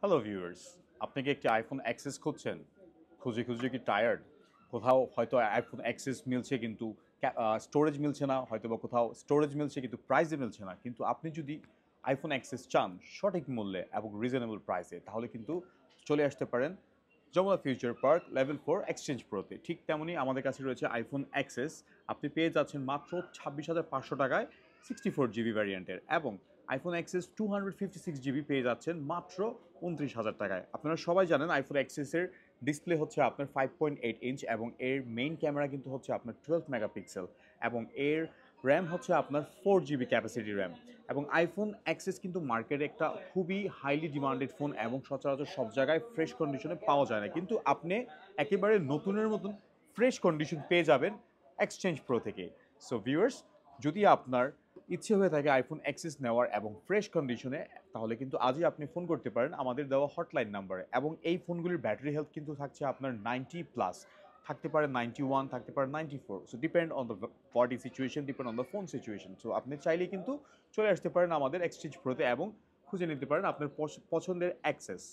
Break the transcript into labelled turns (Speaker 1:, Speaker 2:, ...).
Speaker 1: Hello viewers, আপনি কি একটি আইফোন অ্যাক্সেস খুঁজছেন? খুঁজে খুঁজে কি টায়ার্ড? কোথাও হয়তো আইফোন অ্যাক্সেস মিলছে কিন্তু স্টোরেজ মিলছে না, হয়তো বা কোথাও স্টোরেজ মিলছে কিন্তু প্রাইসে মিলছে না। কিন্তু আপনি যদি আইফোন অ্যাক্সেস চান সঠিক মূল্যে এবং রিজনেবল প্রাইসে, তাহলে কিন্তু চলে আসতে পারেন Jamuna future park level 4 exchange প্রোতে। ঠিক তেমনই আমাদের কাছে রয়েছে আইফোন অ্যাক্সেস। আপনি পেয়ে যাচ্ছেন মাত্র 26,500 টাকায় 64 জিবি ভ্যারিয়েন্টের, এবং আইফোন এক্সএস 256 জিবি পেয়ে যাচ্ছেন মাত্র 29,000 টাকায়। আপনারা সবাই জানেন আইফোন এক্সএসের ডিসপ্লে হচ্ছে আপনার 5.8 ইঞ্চ, এবং এর মেইন ক্যামেরা কিন্তু হচ্ছে আপনার 12 মেগাপিক্সেল, এবং এর র্যাম হচ্ছে আপনার 4 জিবি ক্যাপাসিটি র্যাম। এবং আইফোন এক্সএস কিন্তু মার্কেটে একটা খুবই হাইলি ডিমান্ডেড ফোন, এবং সচরাচর সব জায়গায় ফ্রেশ কন্ডিশনে পাওয়া যায় না, কিন্তু আপনি একেবারে নতুনের মতন ফ্রেশ কন্ডিশন পেয়ে যাবেন এক্সচেঞ্জ প্রো থেকে। সো ভিউয়ার্স, যদি আপনার ইচ্ছে হয়ে থাকে আইফোন এক্সেস নেওয়ার এবং ফ্রেশ কন্ডিশনে, তাহলে কিন্তু আজই আপনি ফোন করতে পারেন আমাদের দেওয়া হটলাইন নাম্বারে। এবং এই ফোনগুলির ব্যাটারি হেলথ কিন্তু থাকছে আপনার 90+, থাকতে পারে 91, থাকতে পারে 94। So depend on the body situation, depend on the phone situation. So আপনি চাইলেই কিন্তু চলে আসতে পারেন আমাদের এক্সচেঞ্জ প্রোতে এবং খুঁজে নিতে পারেন আপনার পছন্দের অ্যাক্সেস।